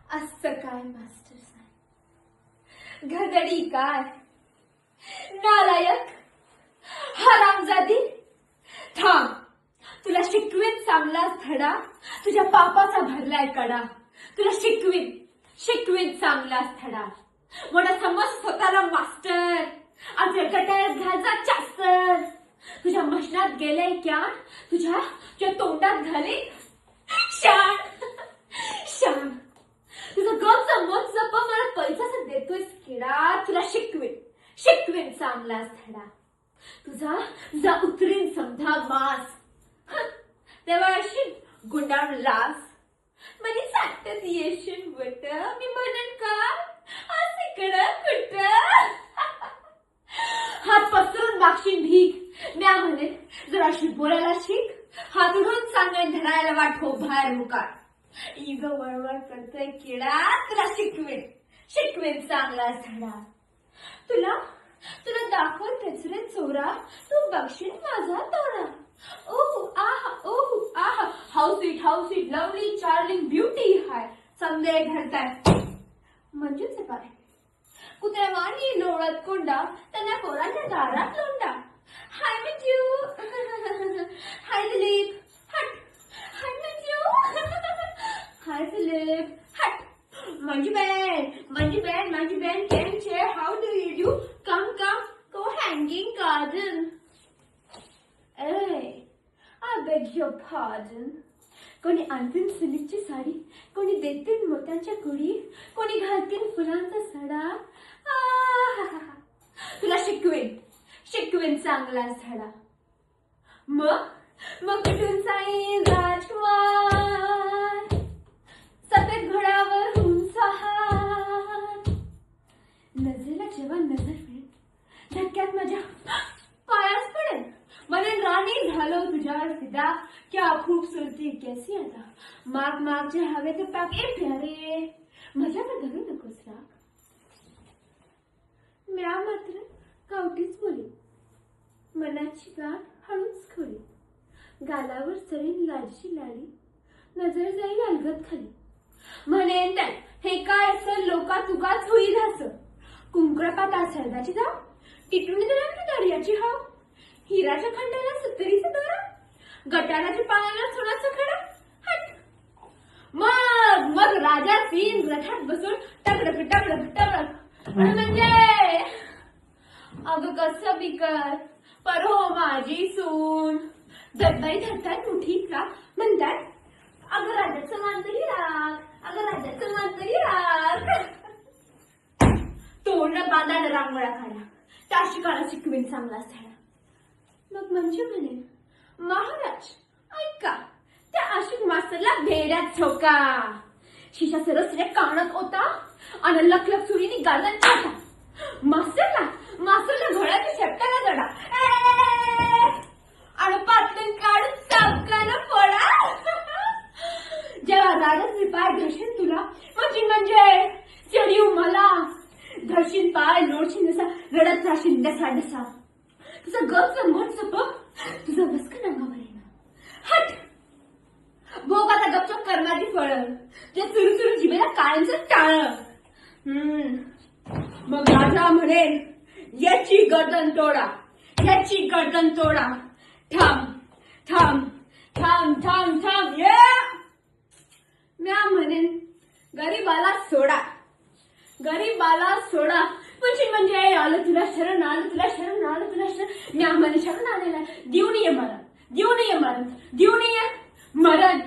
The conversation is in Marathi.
असं काय मास्टर साहेब, घडडी काय, नालायक, हरामजादी. थांब, तुला शिकवीन चांगलाच धडा, तुझ्या पापाचा भरलाय कडा. तुला शिकवीन चांगलाच धडा. मोठा समज स्वतःला मास्टर, आपल्या गटारात घालचा चास्तर. तुझ्या मशनात गेले क्यान, तुझ्या तोंडात घाले शान. शान तुझं गपचा मत जप मला पैसाच देतोय किडा. तुला शिकवीन चांगलाच धडा. तुझा उतरीन समजा मास. तेव्हा अशी गुंडाळ लास. मला सांगतात येशील बट, मी म्हणन का आज इकडं कुठं. हात पसरून मागशील भीक, म्या म्हणेन जराशी बोलायला शिक. हात उडून सांगेन धरायला वाटो बाहेर मुकार. इग वळवळ करतोय किडा. तुला शिकवेन चांगलाच धडा. तुला दाखवतेच रे चोरा, तू बघशील माझा तोडा. ओह आहा how sweet lovely charming beauty hi. समजे घडताय म्हणजेच काय, कुत्र्यावाणी लोळत कोंडा, त्यांना पोराच्या दारात लोंडा. Hi miss you, hi Dilip हट. Hi miss you, hi Dilip हट. माझी बॅन कॅन शे, how do you do, come go hanging garden. I beg your pardon. कोणी आणतील सिल्कची साडी, कोणी देतील मोत्यांच्या कुडी, कोणी घालतील फुलांचा सडा. तुला शिकवेन चांगलाच धडा. मग कुठून जाईल राजकुमार, सफेद घोड्यावर उंच हार. नजरेला जेव्हा नजर पडेल, धक्क्यात माझ्या पायास पडेल. म्हणेन राणी झालो तुझ्यावर फिदा, क्या खूबसूरती कैसी अदा. मागचे हवे ते पाके प्यारे, माझ्यावर धरू नकोस राग. म्या मात्र कावटीच बोली, मनाची गाठ हळूच खोली. गालावर चढीन लाजशी लाडी, नजर जाईल अलगद खाली. म्हणेन तर हे काय असं लोका तुकाच होईल असं. कुंकळपात सरदाची जाव, टिटून दर्याची हाव. हिराच्या खंडाला सत्तरीचा दोरा, गटाराच्या पाण्याला सोन्याचा खडा. हट. मग राजा सीन रथात बसून टगडक म्हणजे अगं कसं बिकर पर हो माझी सून. दत्ताई धरतात मुठी का म्हणतात, अगं राजाचं मान तरी राग. तोंड बांधायला रांगोळा काढा, त्या शिकायला शिकवेन चांगलाच धडा. मग म्हणजे म्हणे, महाराज ऐका, त्या आशिक मास्तरला भेड्यात ठोका. शिशा सरसऱ्या कानात होता आणि लखलख सुरीने गार्दन छोटा. मास्तरला घोड्याच्या शेपटाला जडा, आणि पातळून काढून चापकाला फोडा. जेव्हा राजाचे पाय घशीन तुला, म्हणजे चिडीव मला. घशीन पाय लोडशीन जसा, रडत राशीन डसा. तुझा गपचं मोठ सपक, तुझा बसकन अंगावर येणं. हट. भोग आता गपचप कर्माची फळ, जे चुरू जिभेला काळ्यांचं टाळ. मग राजा म्हणेल, याची गर्दन तोडा. थांब ये. म्या म्हणेन, गरीबाला सोडा. म्हणजे आलं तुला शरण. म्या म्हणे शरण आलेला, देऊन ये मरण.